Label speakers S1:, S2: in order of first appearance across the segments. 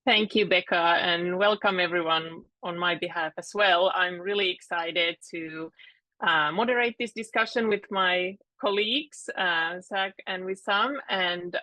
S1: Thank you, Becca, and welcome everyone on my behalf as well. I'm really excited to moderate this discussion with my colleagues, Zach and Wissam. And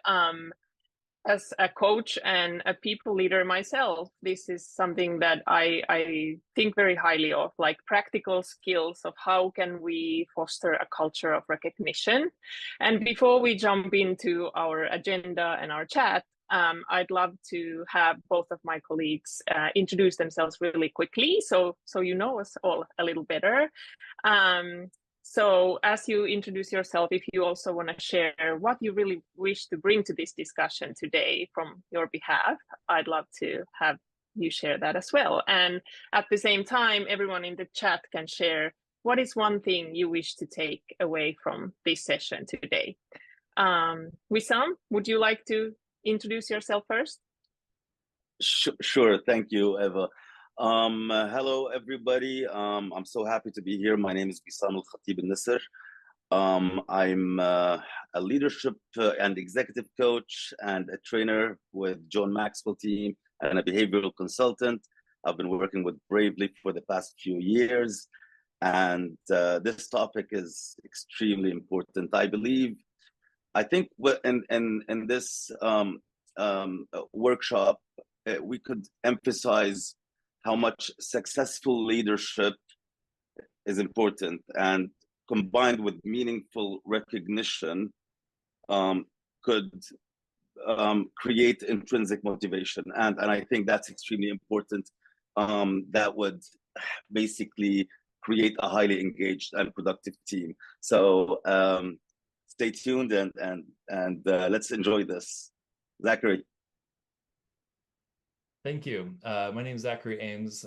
S1: as a coach and a people leader myself, this is something that I think very highly of, like practical skills of how can we foster a culture of recognition. And before we jump into our agenda and our chat, I'd love to have both of my colleagues introduce themselves really quickly, so you know us all a little better. So as you introduce yourself, if you also want to share what you really wish to bring to this discussion today from your behalf, I'd love to have you share that as well. And at the same time, everyone in the chat can share what is one thing you wish to take away from this session today. Wissam, would you like to introduce yourself first?
S2: Sure. Thank you, Eva. Hello, everybody. I'm so happy to be here. My name is Wissam Khatib Nisser. I'm a leadership and executive coach and a trainer with John Maxwell team and a behavioral consultant. I've been working with Bravely for the past few years. And this topic is extremely important. I think in this workshop, we could emphasize how much successful leadership is important, and combined with meaningful recognition could create intrinsic motivation. And I think that's extremely important. That would basically create a highly engaged and productive team. So stay tuned and let's enjoy this. Zachary.
S3: Thank you. My name is Zachary Ames,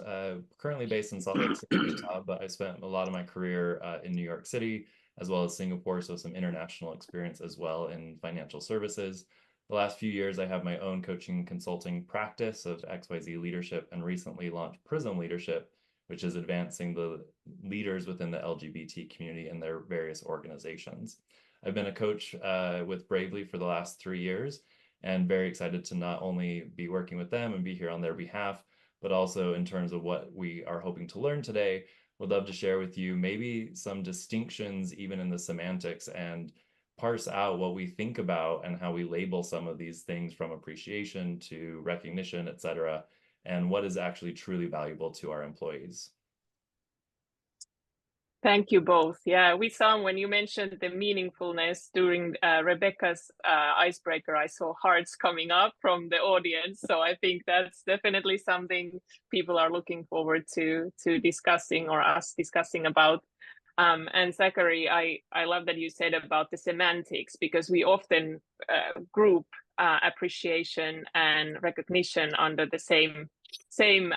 S3: currently based in Salt Lake City, Utah, but I spent a lot of my career in New York City, as well as Singapore, so some international experience as well in financial services. The last few years, I have my own coaching consulting practice of XYZ leadership, and recently launched Prism Leadership, which is advancing the leaders within the LGBT community in their various organizations. I've been a coach with Bravely for the last 3 years, and very excited to not only be working with them and be here on their behalf, but also in terms of what we are hoping to learn today. Would love to share with you maybe some distinctions even in the semantics and parse out what we think about and how we label some of these things, from appreciation to recognition, et cetera, and what is actually truly valuable to our employees.
S1: Thank you both. Yeah, Wissam, when you mentioned the meaningfulness during Rebecca's icebreaker, I saw hearts coming up from the audience. So I think that's definitely something people are looking forward to discussing, or us discussing about. And Zachary, I love that you said about the semantics, because we often group appreciation and recognition under the same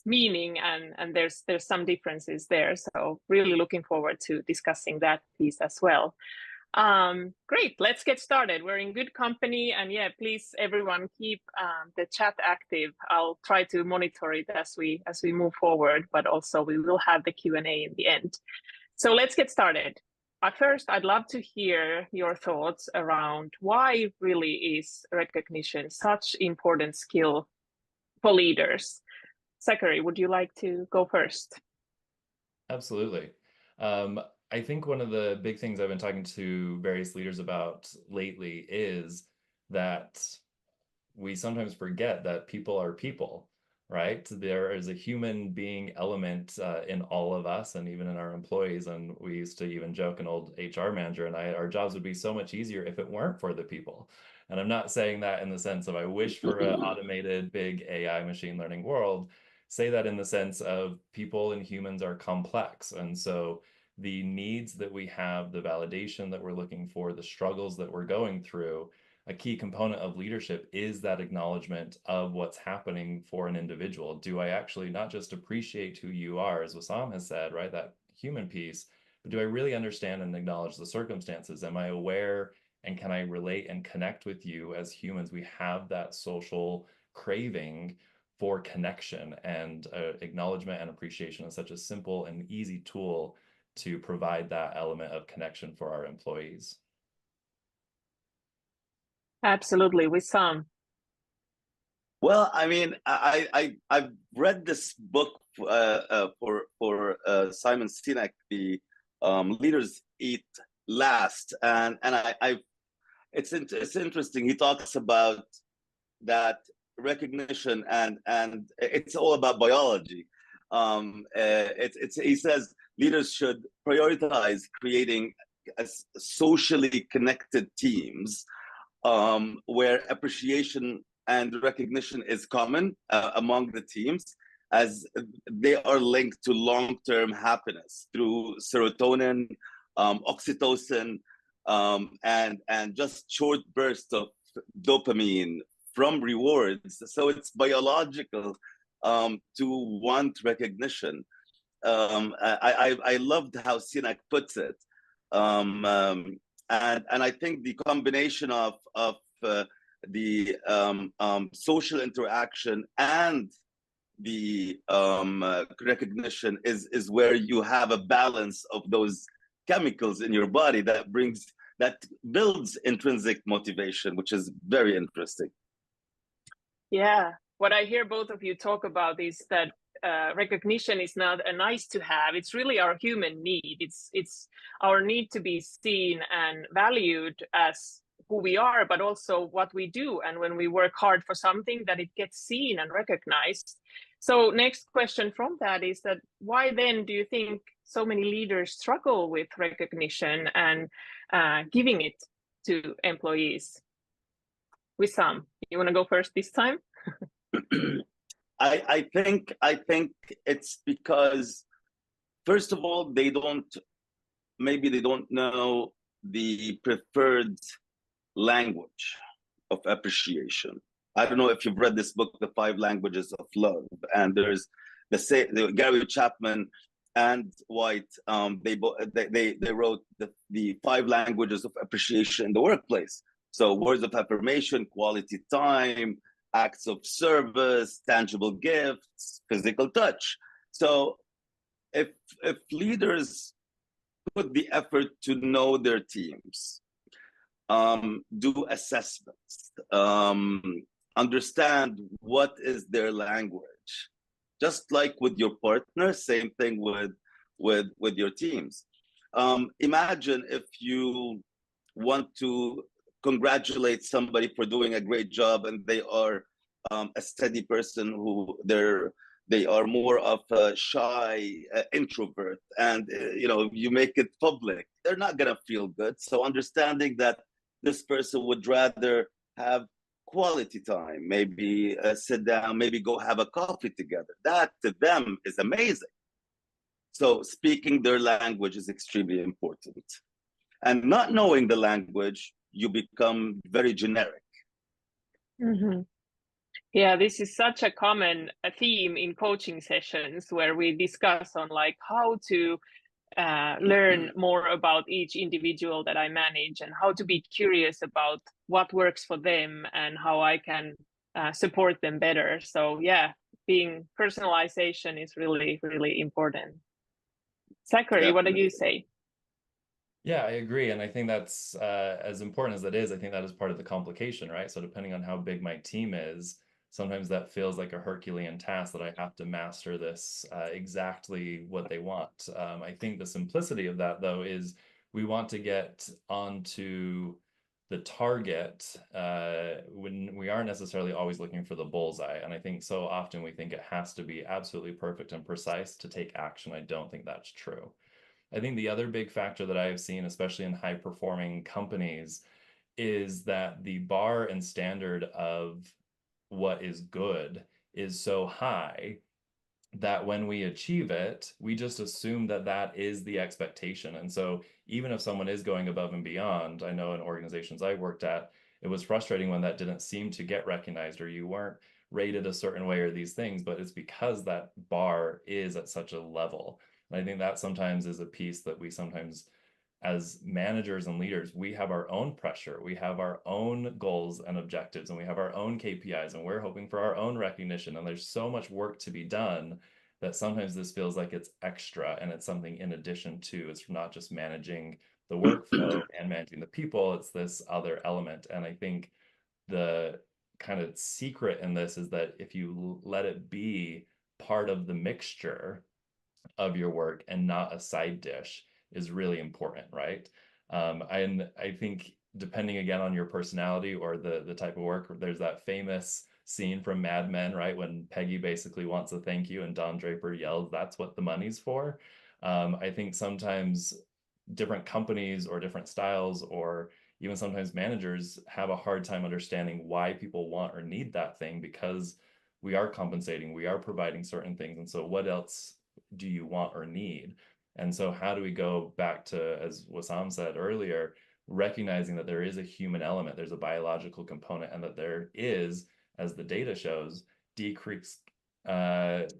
S1: meaning, and there's some differences there. So really looking forward to discussing that piece as well. Great, let's get started. We're in good company, and yeah, please everyone keep the chat active. I'll try to monitor it as we move forward, but also we will have the Q&A in the end. So let's get started. At first, I'd love to hear your thoughts around why really is recognition such important skill for leaders. Zachary, would you like to go first?
S3: Absolutely. I think one of the big things I've been talking to various leaders about lately is that we sometimes forget that people are people, right? There is a human being element in all of us, and even in our employees. And we used to even joke, an old HR manager and I, our jobs would be so much easier if it weren't for the people. And I'm not saying that in the sense of I wish for an automated big AI machine learning world. Say that in the sense of people and humans are complex. And so the needs that we have, the validation that we're looking for, the struggles that we're going through, a key component of leadership is that acknowledgement of what's happening for an individual. Do I actually not just appreciate who you are, as Wissam has said, right, that human piece, but do I really understand and acknowledge the circumstances? Am I aware, and can I relate and connect with you as humans? We have that social craving for connection, and acknowledgement and appreciation is such a simple and easy tool to provide that element of connection for our employees.
S1: Absolutely, Wissam.
S2: Well, I mean, I've read this book for Simon Sinek, the Leaders Eat Last, and it's interesting. He talks about that recognition, and it's all about biology. He says leaders should prioritize creating socially connected teams where appreciation and recognition is common among the teams, as they are linked to long-term happiness through serotonin, oxytocin, and just short bursts of dopamine from rewards. So it's biological to want recognition. I loved how Sinek puts it. And I think the combination of the social interaction and the recognition is where you have a balance of those chemicals in your body that builds intrinsic motivation, which is very interesting.
S1: Yeah, what I hear both of you talk about is that recognition is not a nice to have. It's really our human need. It's our need to be seen and valued as who we are, but also what we do. And when we work hard for something, that it gets seen and recognized. So next question from that is that why then do you think so many leaders struggle with recognition and giving it to employees? Wissam, you want to go first this time?
S2: I think it's because, first of all, maybe they don't know the preferred language of appreciation. I don't know if you've read this book, The 5 Languages of Love, and there's the Gary Chapman and White. They wrote the 5 languages of appreciation in the workplace. So words of affirmation, quality time, acts of service, tangible gifts, physical touch. So if leaders put the effort to know their teams, do assessments, understand what is their language, just like with your partner, same thing with your teams. Imagine if you want to congratulate somebody for doing a great job and they are a steady person who they are more of a shy introvert, and you make it public, they're not going to feel good. So understanding that this person would rather have quality time, maybe sit down, maybe go have a coffee together, that to them is amazing. So speaking their language is extremely important. And not knowing the language, you become very generic.
S1: Mm-hmm. Yeah, this is such a common theme in coaching sessions where we discuss on like how to learn more about each individual that I manage and how to be curious about what works for them and how I can support them better. So yeah, being personalization is really, really important. Zachary, what do you say?
S3: Yeah, I agree. And I think that's as important as it is, I think that is part of the complication, right? So depending on how big my team is, sometimes that feels like a Herculean task that I have to master this exactly what they want. I think the simplicity of that, though, is we want to get onto the target when we aren't necessarily always looking for the bullseye. And I think so often we think it has to be absolutely perfect and precise to take action. I don't think that's true. I think the other big factor that I've seen, especially in high performing companies, is that the bar and standard of what is good is so high that when we achieve it, we just assume that that is the expectation. And so even if someone is going above and beyond, I know in organizations I worked at, it was frustrating when that didn't seem to get recognized or you weren't rated a certain way or these things, but it's because that bar is at such a level. And I think that sometimes is a piece that we sometimes, as managers and leaders, we have our own pressure, we have our own goals and objectives, and we have our own KPIs, and we're hoping for our own recognition. And there's so much work to be done that sometimes this feels like it's extra and it's something in addition to. It's not just managing the workflow and managing the people, it's this other element. And I think the kind of secret in this is that if you let it be part of the mixture of your work and not a side dish is really important, right? And I think depending again on your personality or the type of work, there's that famous scene from Mad Men, right? When Peggy basically wants a thank you and Don Draper yells, "That's what the money's for." I think sometimes different companies or different styles or even sometimes managers have a hard time understanding why people want or need that thing because we are compensating, we are providing certain things. And so what else do you want or need? And so how do we go back to, as Wissam said earlier, recognizing that there is a human element, there's a biological component, and that there is, as the data shows, decreased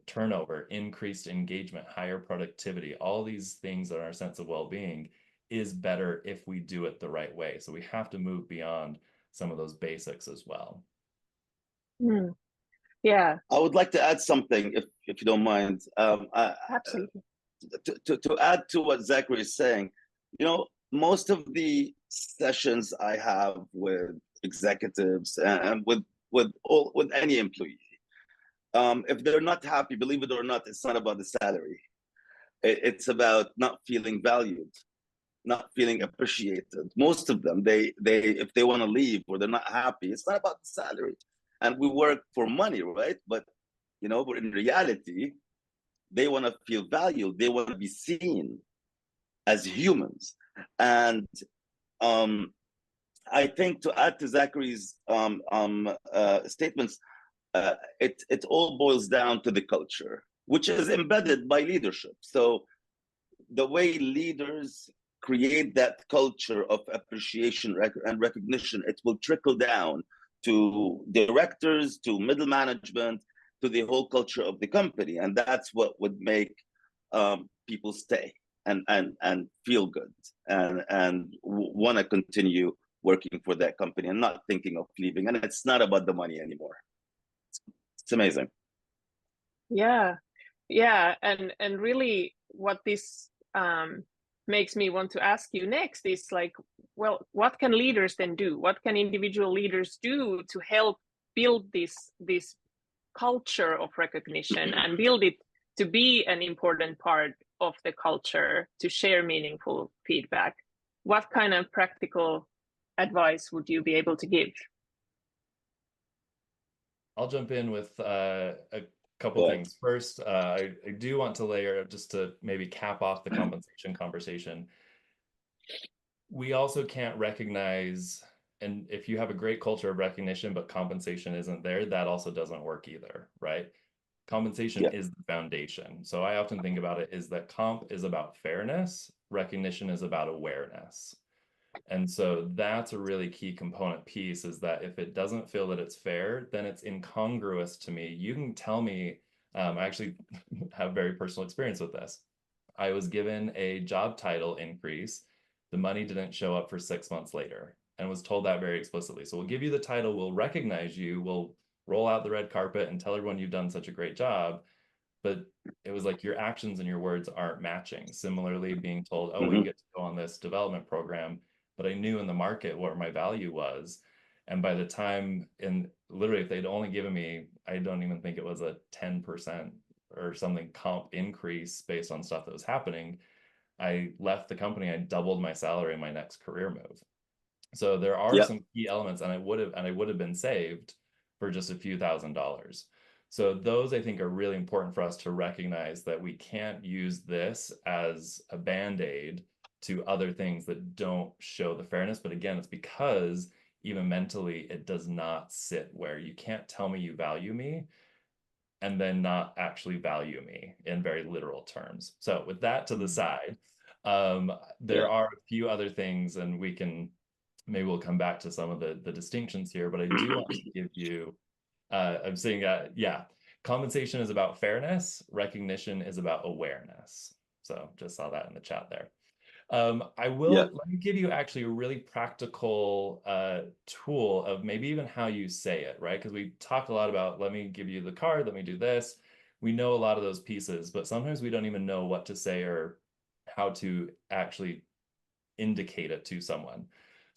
S3: turnover, increased engagement, higher productivity, all these things that our sense of well-being is better if we do it the right way. So we have to move beyond some of those basics as well.
S1: Yeah.
S2: I would like to add something, if you don't mind.
S1: Absolutely.
S2: To add to what Zachary is saying, most of the sessions I have with executives and with any employee, if they're not happy, believe it or not, it's not about the salary. It's about not feeling valued, not feeling appreciated. Most of them, they if they want to leave or they're not happy, it's not about the salary. And we work for money, right? But but in reality, they want to feel valued. They want to be seen as humans. And I think to add to Zachary's statements, it all boils down to the culture, which is embedded by leadership. So the way leaders create that culture of appreciation and recognition, it will trickle down to directors, to middle management, to the whole culture of the company. And that's what would make people stay and feel good and want to continue working for that company and not thinking of leaving. And it's not about the money anymore. It's amazing.
S1: Yeah. And really what this makes me want to ask you next is like, well, what can leaders then do? What can individual leaders do to help build this culture of recognition and build it to be an important part of the culture, to share meaningful feedback? What kind of practical advice would you be able to give?
S3: I'll jump in with a couple things. First, I do want to layer, just to maybe cap off the compensation conversation. We also can't recognize, and if you have a great culture of recognition, but compensation isn't there, that also doesn't work either, right? Compensation is the foundation. So I often think about it is that comp is about fairness, recognition is about awareness. And so that's a really key component piece, is that if it doesn't feel that it's fair, then it's incongruous to me. You can tell me, I actually have very personal experience with this. I was given a job title increase. The money didn't show up for 6 months later, and was told that very explicitly. So we'll give you the title, we'll recognize you, we'll roll out the red carpet and tell everyone you've done such a great job. But it was like your actions and your words aren't matching. Similarly, being told, oh, you get to go on this development program, but I knew in the market what my value was. And by the time, literally, if they'd only given me, I don't even think it was a 10% or something comp increase based on stuff that was happening, I left the company, I doubled my salary in my next career move. So there are some key elements, and I would have been saved for just a few $1,000s. So those, I think, are really important for us to recognize, that we can't use this as a band-aid to other things that don't show the fairness. But again, it's because even mentally, it does not sit where you can't tell me you value me and then not actually value me in very literal terms. So with that to the side, there are a few other things, and maybe we'll come back to some of the distinctions here, but I do want to give you, I'm saying, compensation is about fairness, recognition is about awareness. So just saw that in the chat there. Let me give you actually a really practical tool of maybe even how you say it, right? Because we talked a lot about, let me give you the card, let me do this. We know a lot of those pieces, but sometimes we don't even know what to say or how to actually indicate it to someone.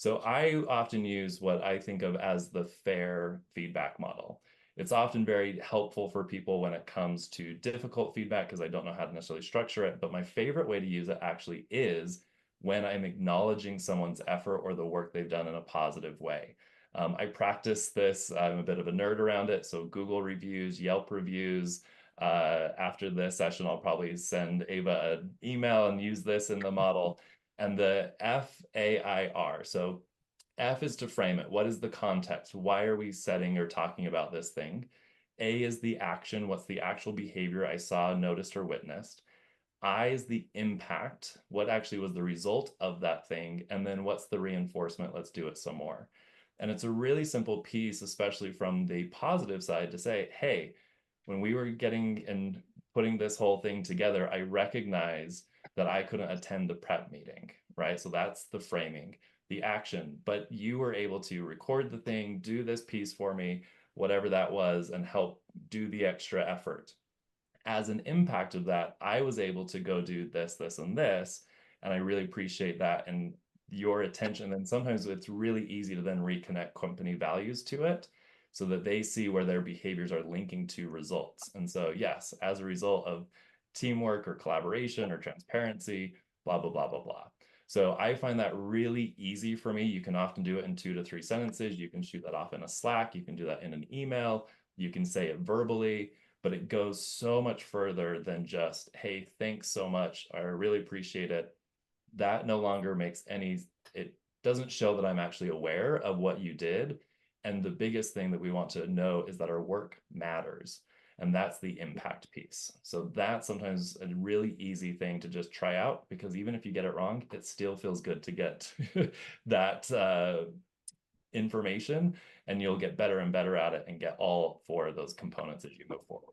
S3: So I often use what I think of as the FAIR feedback model. It's often very helpful for people when it comes to difficult feedback because I don't know how to necessarily structure it. But my favorite way to use it actually is when I'm acknowledging someone's effort or the work they've done in a positive way. I practice this. I'm a bit of a nerd around it. So Google reviews, Yelp reviews. After this session, I'll probably send Ava an email and use this in the model. And the FAIR. So F is to frame it. What is the context? Why are we setting or talking about this thing? A is the action. What's the actual behavior I saw, noticed, or witnessed? I is the impact. What actually was the result of that thing? And then what's the reinforcement? Let's do it some more. And it's a really simple piece, especially from the positive side, to say, hey, when we were getting and putting this whole thing together, I recognize that I couldn't attend the prep meeting, right? So that's the framing, the action, but you were able to record the thing, do this piece for me, whatever that was, and help do the extra effort. As an impact of that, I was able to go do this, this, and this, and I really appreciate that and your attention. And sometimes it's really easy to then reconnect company values to it so that they see where their behaviors are linking to results. And so, yes, as a result of teamwork or collaboration or transparency, blah, blah, blah, blah, blah. So I find that really easy for me. You can often do it in 2 to 3 sentences. You can shoot that off in a Slack. You can do that in an email. You can say it verbally, but it goes so much further than just, hey, thanks so much. I really appreciate it. That no longer makes it doesn't show that I'm actually aware of what you did. And the biggest thing that we want to know is that our work matters. And that's the impact piece. So that's sometimes a really easy thing to just try out, because even if you get it wrong, it still feels good to get that information, and you'll get better and better at it and get all 4 of those components as you move forward.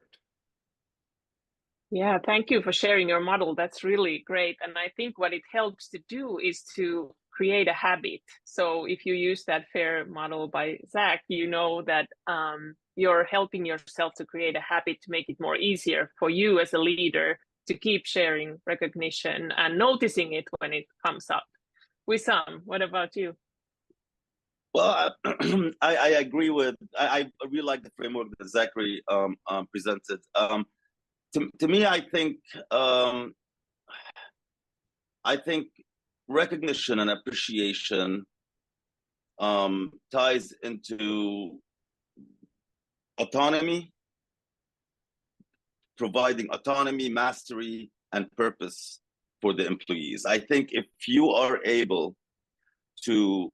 S1: Yeah, thank you for sharing your model. That's really great. And I think what it helps to do is to create a habit. So if you use that FAIR model by Zach, you know that you're helping yourself to create a habit to make it more easier for you as a leader to keep sharing recognition and noticing it when it comes up. Wissam, what about you?
S2: Well, I agree with, I really like the framework that Zachary presented. To me, I think recognition and appreciation ties into autonomy, providing autonomy, mastery, and purpose for the employees. I think if you are able to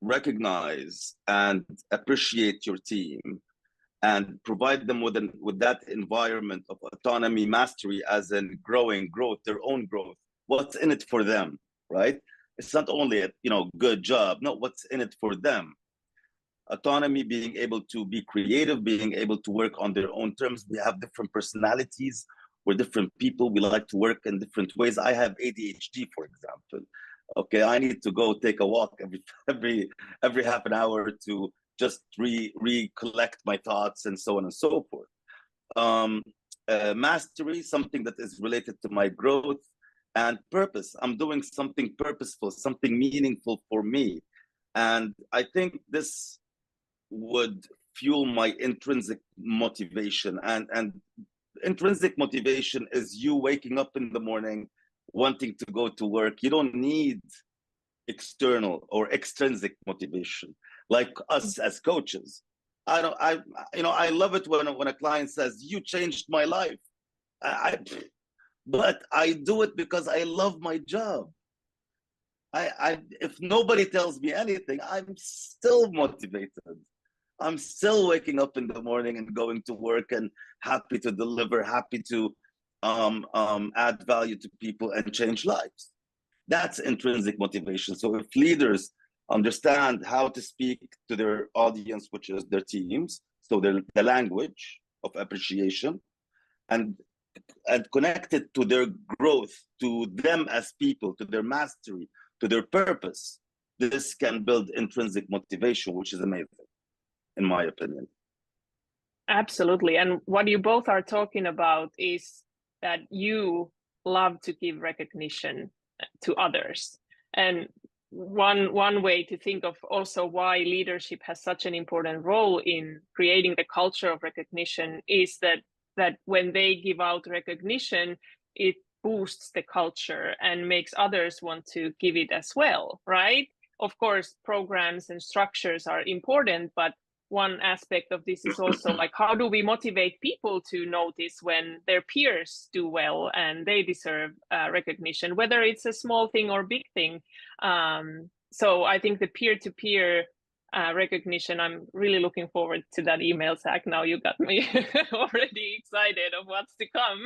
S2: recognize and appreciate your team and provide them with that environment of autonomy, mastery, as in growth, their own growth, what's in it for them, right? It's not only a good job, no, what's in it for them. Autonomy, being able to be creative, being able to work on their own terms. We have different personalities, we're different people, we like to work in different ways. I have ADHD, for example. Okay, I need to go take a walk every half an hour to just recollect my thoughts and so on and so forth. Mastery, something that is related to my growth, and purpose. I'm doing something purposeful, something meaningful for me. And I think this would fuel my intrinsic motivation. And intrinsic motivation is you waking up in the morning, wanting to go to work. You don't need external or extrinsic motivation like us as coaches. I love it when a client says, you changed my life. But I do it because I love my job. If nobody tells me anything, I'm still motivated. I'm still waking up in the morning and going to work and happy to deliver, happy to add value to people and change lives. That's intrinsic motivation. So if leaders understand how to speak to their audience, which is their teams, so the language of appreciation, and connect it to their growth, to them as people, to their mastery, to their purpose, this can build intrinsic motivation, which is amazing, in my opinion.
S1: Absolutely. And what you both are talking about is that you love to give recognition to others. And one way to think of also why leadership has such an important role in creating the culture of recognition is that when they give out recognition, it boosts the culture and makes others want to give it as well, right? Of course, programs and structures are important, but one aspect of this is also like, how do we motivate people to notice when their peers do well and they deserve recognition, whether it's a small thing or big thing. So I think the peer-to-peer recognition, I'm really looking forward to that email, Zach. Now you got me already excited of what's to come.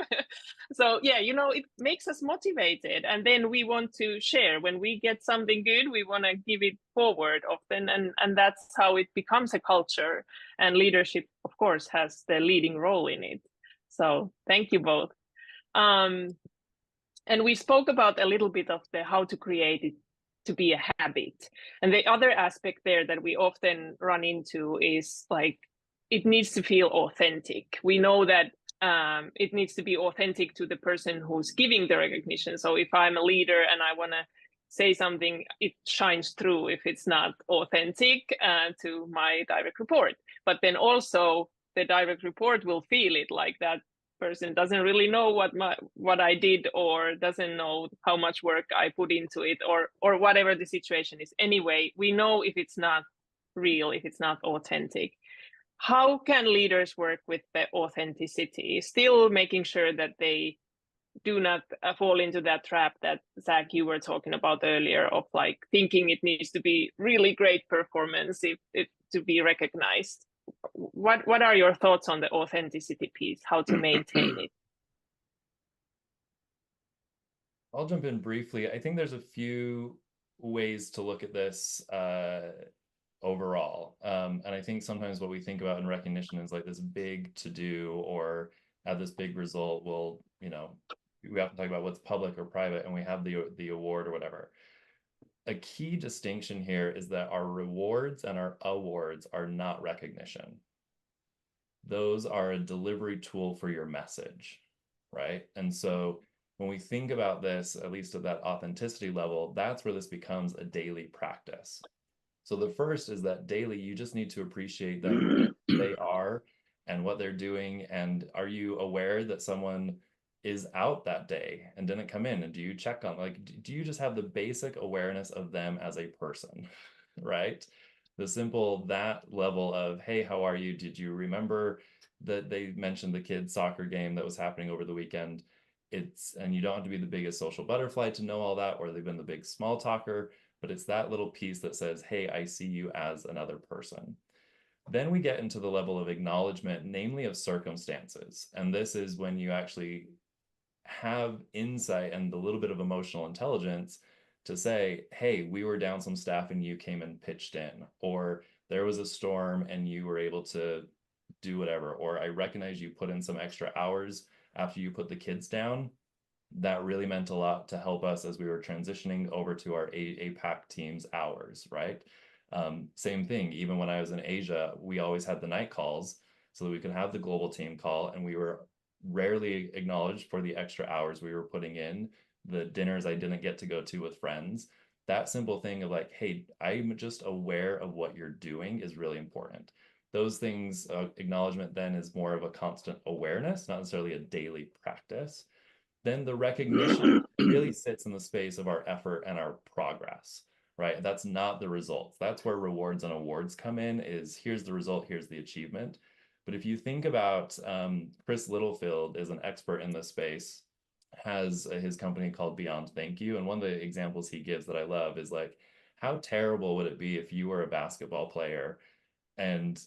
S1: So yeah, you know, it makes us motivated, and then we want to share. When we get something good, we want to give it forward often, and that's how it becomes a culture. And leadership, of course, has the leading role in it. So thank you both. And we spoke about a little bit of the how to create it to be a habit. And the other aspect there that we often run into is like, it needs to feel authentic. We know that it needs to be authentic to the person who's giving the recognition. So if I'm a leader and I want to say something, it shines through if it's not authentic to my direct report. But then also the direct report will feel it, like that person doesn't really know what I did, or doesn't know how much work I put into it, or whatever the situation is. Anyway, we know if it's not real, if it's not authentic. How can leaders work with the authenticity, still making sure that they do not fall into that trap that Zach, you were talking about earlier, of like thinking it needs to be really great performance if to be recognized? What are your thoughts on the authenticity piece, how to maintain it?
S3: I'll jump in briefly. I think there's a few ways to look at this overall. And I think sometimes what we think about in recognition is like this big to do, or at this big result, well, you know, we have to talk about what's public or private, and we have the award or whatever. A key distinction here is that our rewards and our awards are not recognition. Those are a delivery tool for your message, right? And so when we think about this, at least at that authenticity level, that's where this becomes a daily practice. So the first is that daily, you just need to appreciate them, they are, and what they're doing. And are you aware that someone is out that day and didn't come in? And do you check on, like, do you just have the basic awareness of them as a person, right? The simple, that level of, hey, how are you? Did you remember that they mentioned the kids' soccer game that was happening over the weekend? And you don't have to be the biggest social butterfly to know all that, or they've been the big small talker, but it's that little piece that says, hey, I see you as another person. Then we get into the level of acknowledgement, namely of circumstances. And this is when you actually have insight and a little bit of emotional intelligence to say, hey, we were down some staff and you came and pitched in, or there was a storm and you were able to do whatever, or I recognize you put in some extra hours after you put the kids down. That really meant a lot to help us as we were transitioning over to our APAC team's hours, right? Same thing, even when I was in Asia, we always had the night calls so that we could have the global team call, and we were rarely acknowledged for the extra hours we were putting in, the dinners I didn't get to go to with friends. That simple thing of like, hey, I'm just aware of what you're doing is really important. Those things, acknowledgement then is more of a constant awareness, not necessarily a daily practice. Then the recognition really sits in the space of our effort and our progress, right? That's not the results. That's where rewards and awards come in, is here's the result, here's the achievement. But if you think about Chris Littlefield is an expert in this space, has his company called Beyond Thank You. And one of the examples he gives that I love is like, how terrible would it be if you were a basketball player and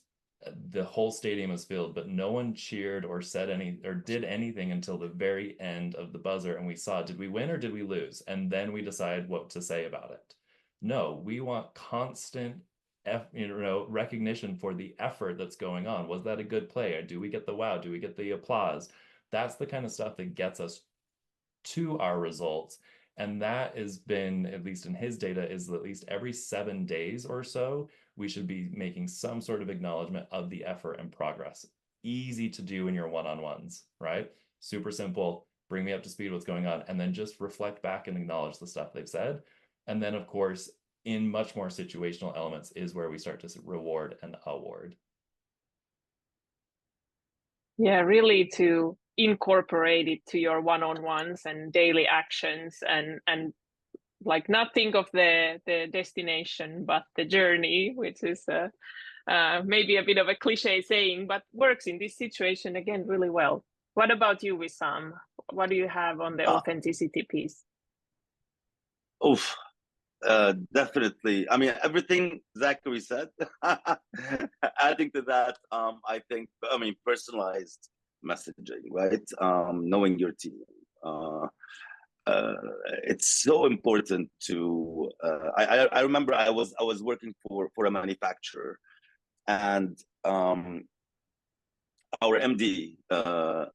S3: the whole stadium was filled, but no one cheered or said any or did anything until the very end of the buzzer, and we saw, did we win or did we lose? And then we decide what to say about it. No, we want constant recognition for the effort that's going on. Was that a good play? Or do we get the wow? Do we get the applause? That's the kind of stuff that gets us to our results. And that has been, at least in his data, is at least every 7 days or so, we should be making some sort of acknowledgement of the effort and progress. Easy to do in your one-on-ones, right? Super simple, bring me up to speed what's going on, and then just reflect back and acknowledge the stuff they've said. And then, of course, in much more situational elements is where we start to reward and award.
S1: Yeah, really to incorporate it to your one-on-ones and daily actions, and like not think of the destination but the journey, which is maybe a bit of a cliche saying, but works in this situation again really well. What about you, Wissam? What do you have on the authenticity piece?
S2: Oof, definitely. I mean, everything Zachary said. Adding to that, I think, I mean, personalized messaging, right? Knowing your team. It's so important to. I remember I was working for a manufacturer, and our MD, I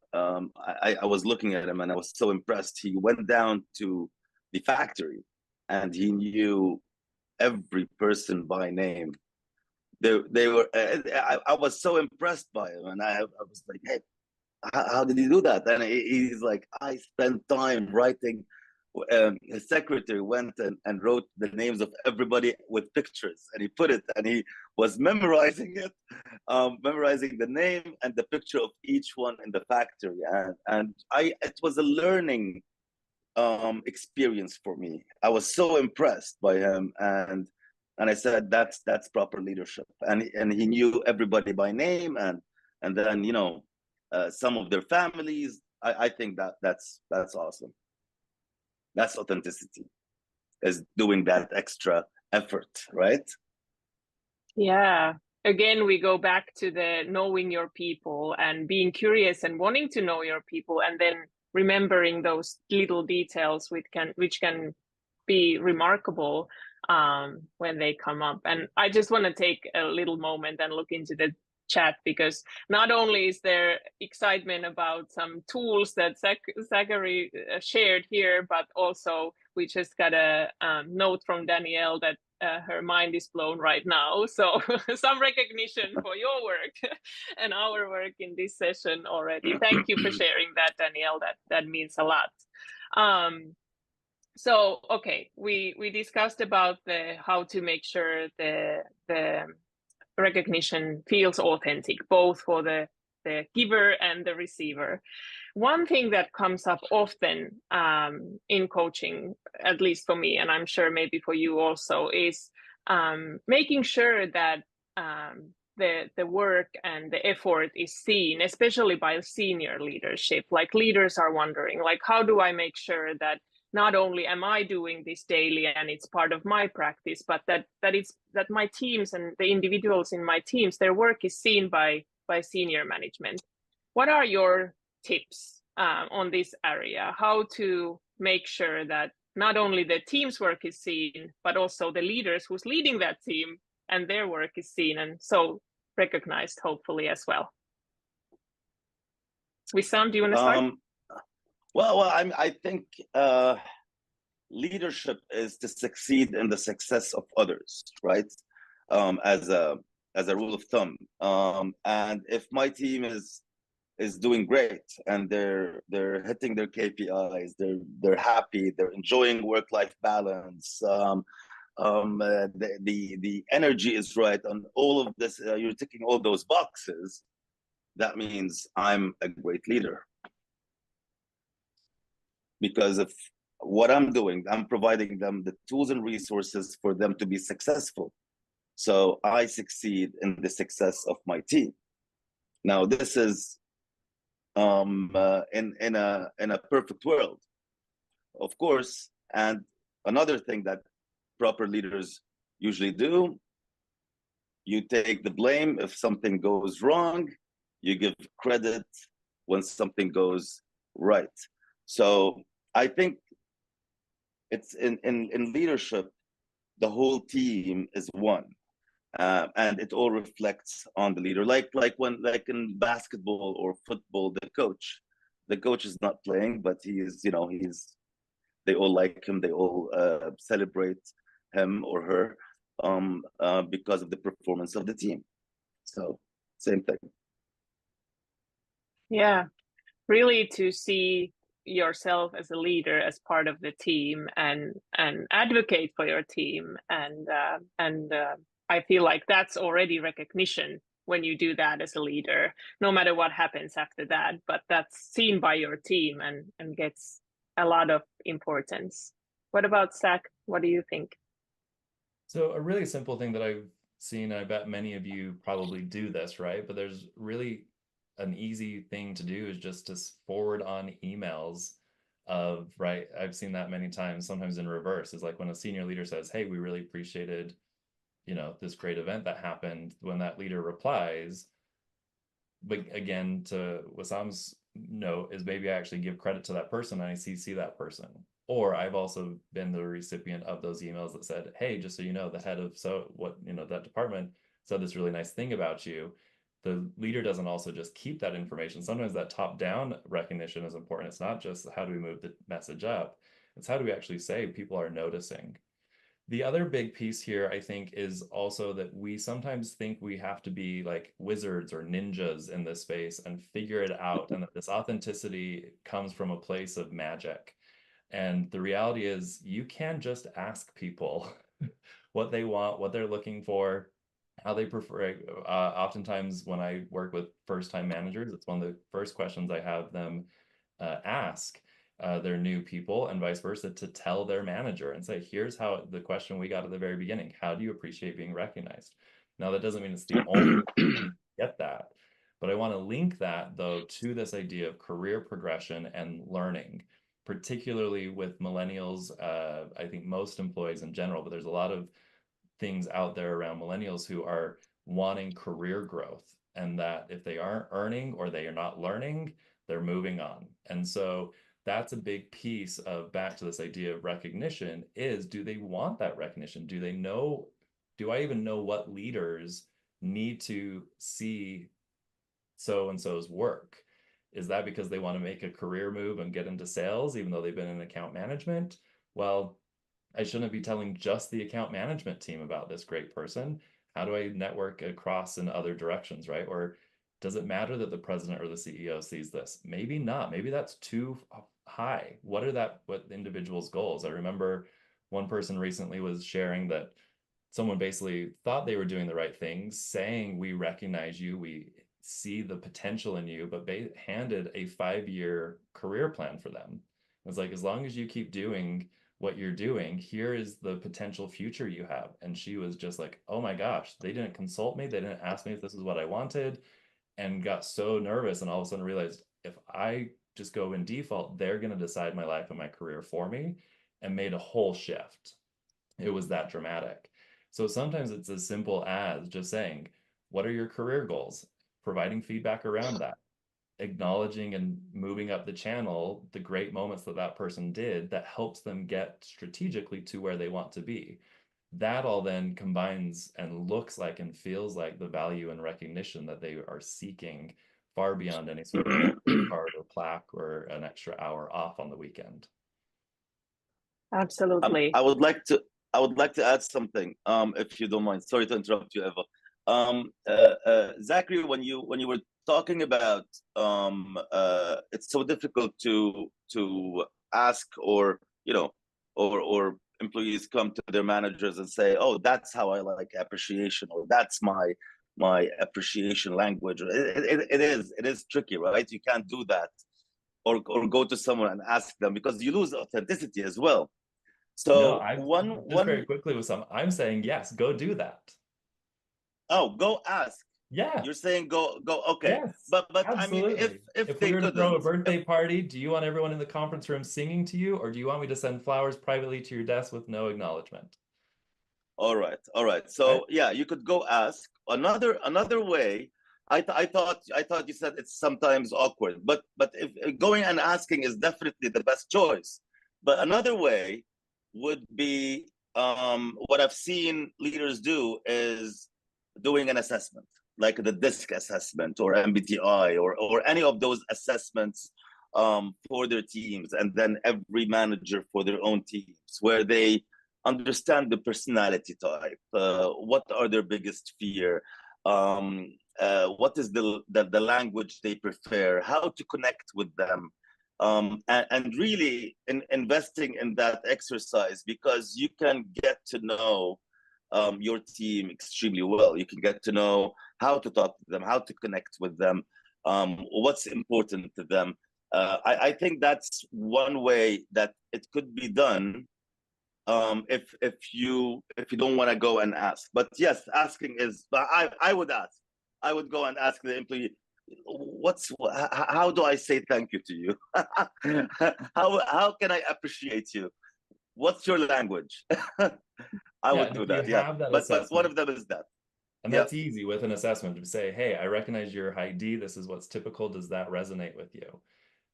S2: was looking at him and I was so impressed. He went down to the factory and he knew every person by name. They were. I was so impressed by him, and I was like, "Hey, how did you do that?" And he's like, "I spent time writing." His secretary went and wrote the names of everybody with pictures, and he put it, and he was memorizing it, memorizing the name and the picture of each one in the factory, and it was a learning experience for me. I was so impressed by him, and I said that's proper leadership, and he knew everybody by name, and then some of their families. I think that's awesome. That's authenticity, is doing that extra effort, right?
S1: Yeah. Again, we go back to the knowing your people and being curious and wanting to know your people, and then remembering those little details which can be remarkable when they come up. And I just want to take a little moment and look into the chat, because not only is there excitement about some tools that Zachary shared here, but also we just got a note from Danielle that her mind is blown right now. So some recognition for your work and our work in this session already. Thank you for sharing that, Danielle. That means a lot. So okay, we discussed about how to make sure the recognition feels authentic, both for the giver and the receiver. One thing that comes up often in coaching, at least for me, and I'm sure maybe for you also, is making sure that the work and the effort is seen, especially by senior leadership. Like leaders are wondering, like, how do I make sure that not only am I doing this daily and it's part of my practice, but that my teams and the individuals in my teams, their work is seen by senior management. What are your tips on this area? How to make sure that not only the team's work is seen, but also the leaders who's leading that team and their work is seen and so recognized, hopefully, as well. Wissam, do you want to start?
S2: Well, I think leadership is to succeed in the success of others, right? As a rule of thumb. And if my team is doing great and they're hitting their KPIs, they're happy, they're enjoying work-life balance, the energy is right, and all of this, you're ticking all those boxes. That means I'm a great leader. Because of what I'm doing, I'm providing them the tools and resources for them to be successful. So I succeed in the success of my team. Now, this is in a perfect world, of course. And another thing that proper leaders usually do, you take the blame if something goes wrong, you give credit when something goes right. So I think it's in leadership, the whole team is one, and it all reflects on the leader. Like in basketball or football, the coach is not playing, but he is, they all like him, they all celebrate him or her because of the performance of the team. So same thing.
S1: Yeah, really to see yourself as a leader, as part of the team, and advocate for your team. And I feel like that's already recognition when you do that as a leader, no matter what happens after that. But that's seen by your team and gets a lot of importance. What about Zach? What do you think?
S3: So a really simple thing that I've seen, I bet many of you probably do this, right? But there's really an easy thing to do is just to forward on emails of, right? I've seen that many times, sometimes in reverse, is like when a senior leader says, hey, we really appreciated, this great event that happened. When that leader replies, but again, to Wissam's note, is maybe I actually give credit to that person and I CC that person. Or I've also been the recipient of those emails that said, hey, just so you know, the head of that department said this really nice thing about you. The leader doesn't also just keep that information. Sometimes that top-down recognition is important. It's not just how do we move the message up, it's how do we actually say people are noticing. The other big piece here, I think, is also that we sometimes think we have to be like wizards or ninjas in this space and figure it out, and that this authenticity comes from a place of magic. And the reality is you can just ask people what they want, what they're looking for, how they prefer. Oftentimes when I work with first-time managers, it's one of the first questions I have them ask their new people, and vice versa, to tell their manager and say, here's how the question we got at the very beginning: how do you appreciate being recognized? Now, that doesn't mean it's the only way get that, but I want to link that though to this idea of career progression and learning, particularly with millennials. I think most employees in general, but there's a lot of things out there around millennials who are wanting career growth, and that if they aren't earning or they are not learning, they're moving on. And so that's a big piece of, back to this idea of recognition, is do they want that recognition? Do they know, do I even know what leaders need to see so-and-so's work? Is that because they want to make a career move and get into sales, even though they've been in account management? Well, I shouldn't be telling just the account management team about this great person. How do I network across in other directions, right? Or does it matter that the president or the CEO sees this? Maybe not. Maybe that's too high. What the individual's goals? I remember one person recently was sharing that someone basically thought they were doing the right things, saying, we recognize you, we see the potential in you, but they handed a 5-year career plan for them. It's like, as long as you keep doing what you're doing, here is the potential future you have. And she was just like, oh my gosh, they didn't consult me, they didn't ask me if this is what I wanted, and got so nervous, and all of a sudden realized, if I just go in default, they're going to decide my life and my career for me, and made a whole shift. It was that dramatic. So sometimes it's as simple as just saying, what are your career goals? Providing feedback around that, acknowledging and moving up the channel the great moments that that person did that helps them get strategically to where they want to be. That all then combines and looks like and feels like the value and recognition that they are seeking, far beyond any sort of card or plaque or an extra hour off on the weekend.
S1: Absolutely.
S2: I would like to add something, if you don't mind. Sorry to interrupt you, Eva. Zachary, when you were talking about it's so difficult to ask, or or employees come to their managers and say, oh, that's how I like appreciation, or that's my appreciation language. It is tricky, right? You can't do that, or go to someone and ask them, because you lose authenticity as well. So
S3: no, very quickly with some, I'm saying, yes, go do that.
S2: Oh, go ask.
S3: Yeah.
S2: You're saying go, okay.
S3: Yes,
S2: but
S3: absolutely.
S2: I mean, if
S3: we were to throw a birthday party, do you want everyone in the conference room singing to you, or do you want me to send flowers privately to your desk with no acknowledgement?
S2: All right. So right? Yeah, you could go ask. Another way, I thought you said it's sometimes awkward, but if going and asking is definitely the best choice. But another way would be, what I've seen leaders do is doing an assessment, like the DISC assessment or MBTI or any of those assessments for their teams, and then every manager for their own teams, where they understand the personality type, what are their biggest fear, what is the language they prefer, how to connect with them, and really investing in that exercise, because you can get to know your team extremely well. You can get to know how to talk to them, how to connect with them, what's important to them. I think that's one way that it could be done, if you don't want to go and ask. But yes, asking is. I would ask. I would go and ask the employee, how do I say thank you to you? How can I appreciate you? What's your language? I
S3: Yeah,
S2: would
S3: and
S2: do
S3: if you
S2: that. Yeah,
S3: have that
S2: but one
S3: assessment,
S2: of them is that.
S3: and
S2: Yeah,
S3: that's easy with an assessment to say, hey, I recognize your ID. This is what's typical. Does that resonate with you?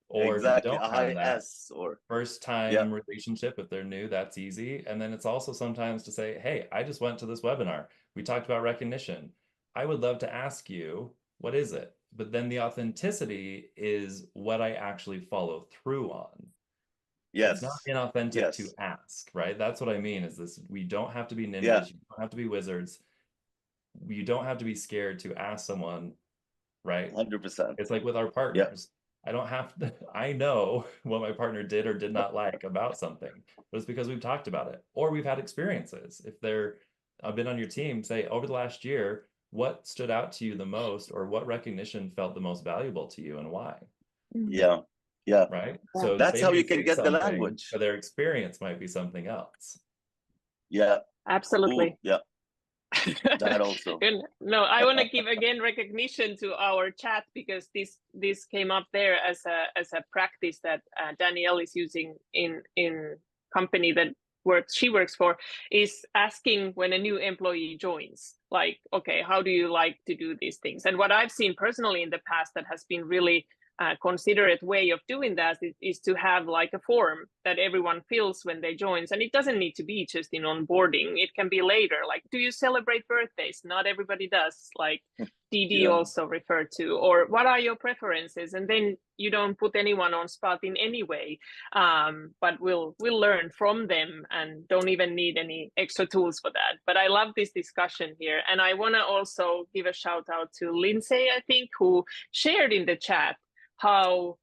S3: Or if you
S2: exactly.
S3: don't
S2: A
S3: have
S2: high
S3: that,
S2: S or
S3: first
S2: yeah,
S3: time relationship, if they're new, that's easy. And then it's also sometimes to say, hey, I just went to this webinar. We talked about recognition. I would love to ask you, what is it? But then the authenticity is what I actually follow through on. It's not
S2: yes,
S3: inauthentic to
S2: yes,
S3: ask, right? That's what I mean is this, we don't have to be
S2: yeah,
S3: ninjas, you don't have to be wizards. You don't have to be scared to ask someone, right?
S2: 100%.
S3: It's like with our
S2: Yeah,
S3: partners. I don't have to, I know what my partner did or did not like about something, but it's because we've talked about it or we've had experiences. If they're, I've been on your team, say over the last year, what stood out to you the most or what recognition felt the most valuable to you and why?
S2: yeah, yeah.
S3: Right?
S1: Yeah.
S3: So
S2: That's
S3: they
S2: how
S3: may
S2: you can
S3: say
S2: get the
S3: something,
S2: language.
S3: but their experience might be something else.
S2: Yeah. Ooh,
S1: Absolutely.
S2: yeah. That also.
S1: And no, I want to give again recognition to our chat, because this came up there as a practice that Danielle is using in company that she works for, is asking when a new employee joins, like, okay, how do you like to do these things? And what I've seen personally in the past that has been really considerate way of doing that is to have like a form that everyone fills when they joins. And it doesn't need to be just in onboarding. It can be later, like, do you celebrate birthdays? Not everybody does, like DD
S2: Yeah.
S1: also referred to, or what are your preferences? And then you don't put anyone on spot in any way, but we'll learn from them and don't even need any extra tools for that. But I love this discussion here. And I want to also give a shout out to Lindsay, I think, who shared in the chat how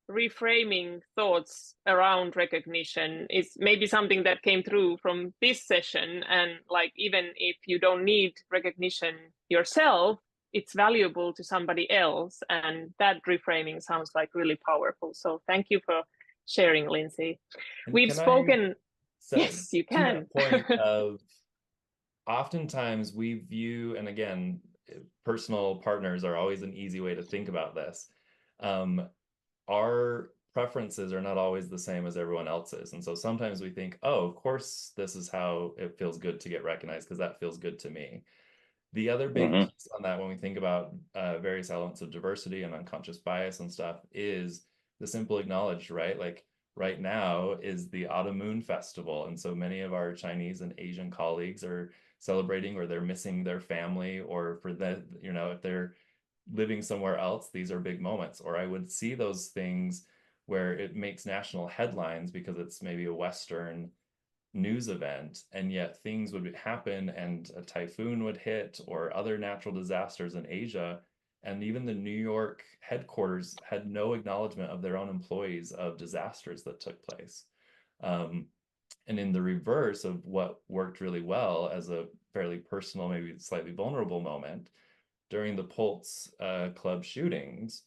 S1: reframing thoughts around recognition is maybe something that came through from this session. And like, even if you don't need recognition yourself, it's valuable to somebody else. And that reframing sounds like really powerful. So thank you for sharing, Lindsay.
S3: And
S1: We've
S3: can I
S1: spoken.
S3: say
S1: Yes, you
S3: to
S1: can.
S3: that point of oftentimes we view, and again, personal partners are always an easy way to think about this. Our preferences are not always the same as everyone else's. And so sometimes we think, oh, of course, this is how it feels good to get recognized because that feels good to me. The other big
S2: Mm-hmm.
S3: piece on that when we think about various elements of diversity and unconscious bias and stuff is the simple acknowledged, right? Like right now is the Autumn Moon Festival. And so many of our Chinese and Asian colleagues are celebrating, or they're missing their family, or for the, you know, if they're living somewhere else, these are big moments. Or I would see those things where it makes national headlines because it's maybe a Western news event, and yet things would happen and a typhoon would hit or other natural disasters in Asia. And even the New York headquarters had no acknowledgement of their own employees of disasters that took place. And in the reverse of what worked really well as a fairly personal, maybe slightly vulnerable moment, during the Pulse Club shootings,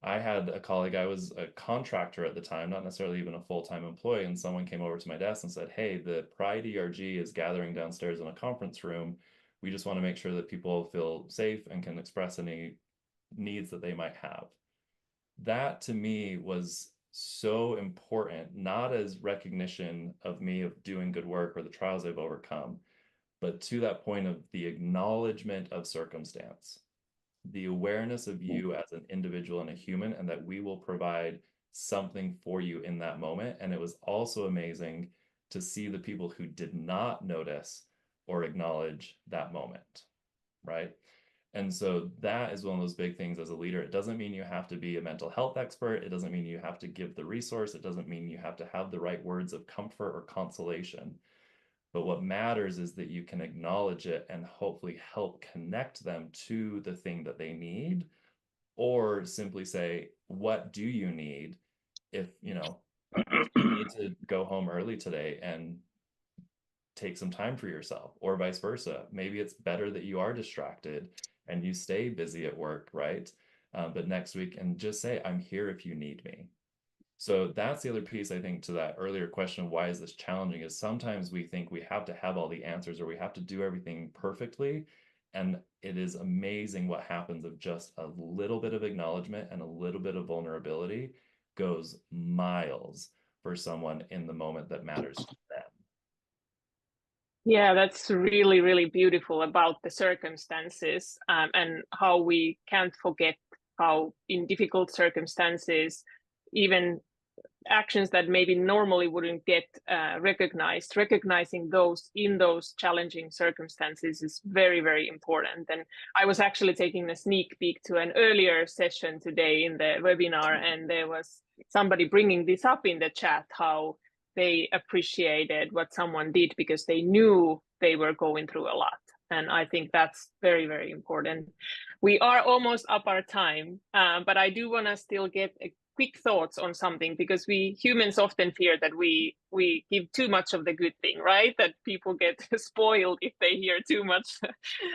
S3: I had a colleague, I was a contractor at the time, not necessarily even a full-time employee, and someone came over to my desk and said, hey, the Pride ERG is gathering downstairs in a conference room. We just want to make sure that people feel safe and can express any needs that they might have. That to me was so important, not as recognition of me of doing good work or the trials I've overcome, but to that point of the acknowledgement of circumstance, the awareness of you as an individual and a human, and that we will provide something for you in that moment. And it was also amazing to see the people who did not notice or acknowledge that moment, right? And so that is one of those big things as a leader. It doesn't mean you have to be a mental health expert. It doesn't mean you have to give the resource. It doesn't mean you have to have the right words of comfort or consolation. But what matters is that you can acknowledge it and hopefully help connect them to the thing that they need, or simply say, what do you need? if, you know, you need to go home early today and take some time for yourself, or vice versa. Maybe it's better that you are distracted and you stay busy at work, right? But next week, and just say, I'm here if you need me. So that's the other piece, I think, to that earlier question of why is this challenging, is sometimes we think we have to have all the answers or we have to do everything perfectly. And it is amazing what happens of just a little bit of acknowledgement and a little bit of vulnerability goes miles for someone in the moment that matters to them.
S1: Yeah, that's really, really beautiful about the circumstances, and how we can't forget how in difficult circumstances, even actions that maybe normally wouldn't get recognized, recognizing those in those challenging circumstances is very, very important. And I was actually taking a sneak peek to an earlier session today in the webinar, and there was somebody bringing this up in the chat, how they appreciated what someone did because they knew they were going through a lot. And I think that's very, very important. We are almost up our time, but I do want to still get a quick thoughts on something, because we humans often fear that we give too much of the good thing, right? That people get spoiled if they hear too much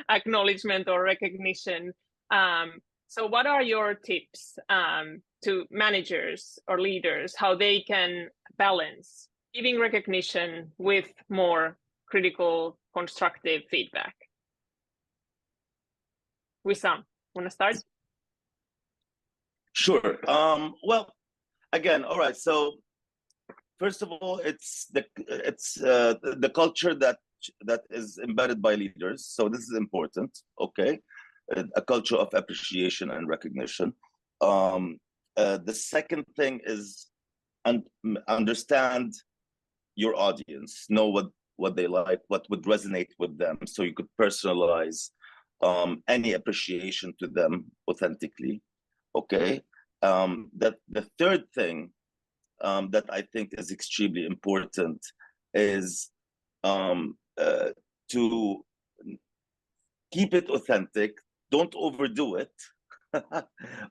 S1: acknowledgement or recognition. So what are your tips to managers or leaders, how they can balance giving recognition with more critical, constructive feedback? Wissam, want to start?
S2: Sure. Well, again, all right. So first of all, it's the culture that is embedded by leaders. So this is important. Okay, a culture of appreciation and recognition. The second thing is understand your audience, know what they like, what would resonate with them, so you could personalize any appreciation to them authentically. Okay. That the third thing that I think is extremely important is to keep it authentic. Don't overdo it.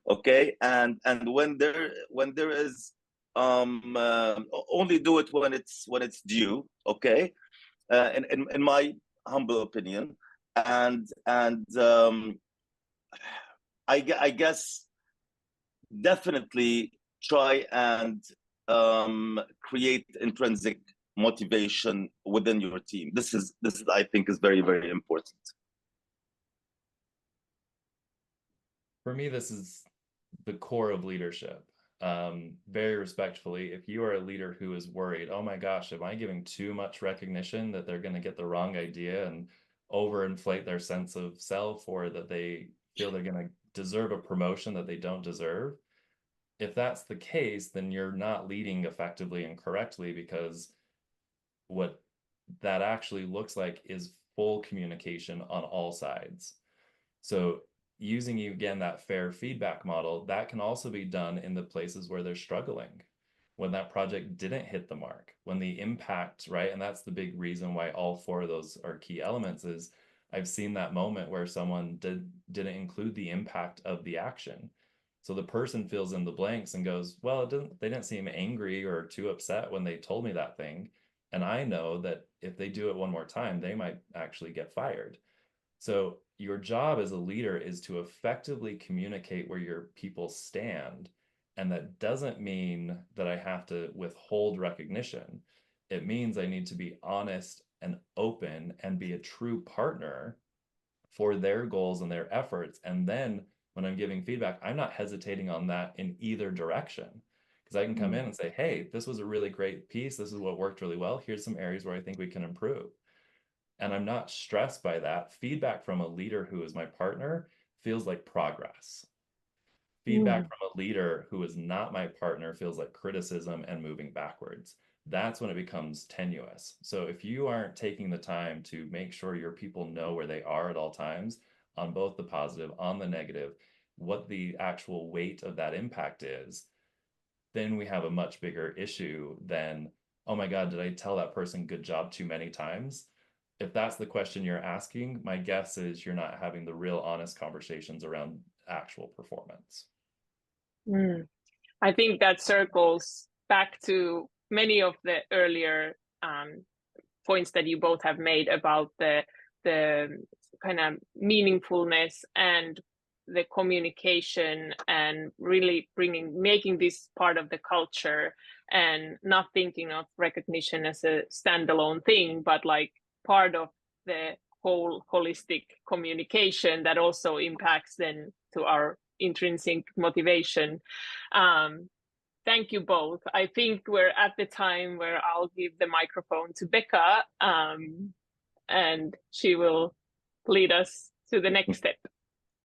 S2: Okay, and when there is only do it when it's due. Okay, in my humble opinion, and I guess definitely try and create intrinsic motivation within your team. This is I think is very, very important.
S3: For me, this is the core of leadership. Very respectfully, if you are a leader who is worried, oh my gosh, am I giving too much recognition that they're going to get the wrong idea and overinflate their sense of self, or that they feel they're going to deserve a promotion that they don't deserve? If that's the case, then you're not leading effectively and correctly, because what that actually looks like is full communication on all sides. So using, again, that fair feedback model, that can also be done in the places where they're struggling, when that project didn't hit the mark, when the impact, right? And that's the big reason why all four of those are key elements, is I've seen that moment where someone didn't include the impact of the action. So the person fills in the blanks and goes, well, they didn't seem angry or too upset when they told me that thing. And I know that if they do it one more time, they might actually get fired. So your job as a leader is to effectively communicate where your people stand. And that doesn't mean that I have to withhold recognition. It means I need to be honest and open and be a true partner for their goals and their efforts. And then when I'm giving feedback, I'm not hesitating on that in either direction, because I can come in and say, hey, this was a really great piece. This is what worked really well. Here's some areas where I think we can improve. And I'm not stressed by that. Feedback from a leader who is my partner feels like progress. Feedback from a leader who is not my partner feels like criticism and moving backwards. That's when it becomes tenuous. So if you aren't taking the time to make sure your people know where they are at all times, on both the positive, on the negative, what the actual weight of that impact is, then we have a much bigger issue than, oh my God, did I tell that person good job too many times? If that's the question you're asking, my guess is you're not having the real honest conversations around actual performance.
S1: I think that circles back to many of the earlier points that you both have made about the kind of meaningfulness and the communication, and really making this part of the culture, and not thinking of recognition as a standalone thing, but like part of the whole holistic communication that also impacts then to our intrinsic motivation. Thank you both. I think we're at the time where I'll give the microphone to Becca, and she will lead us to the next step.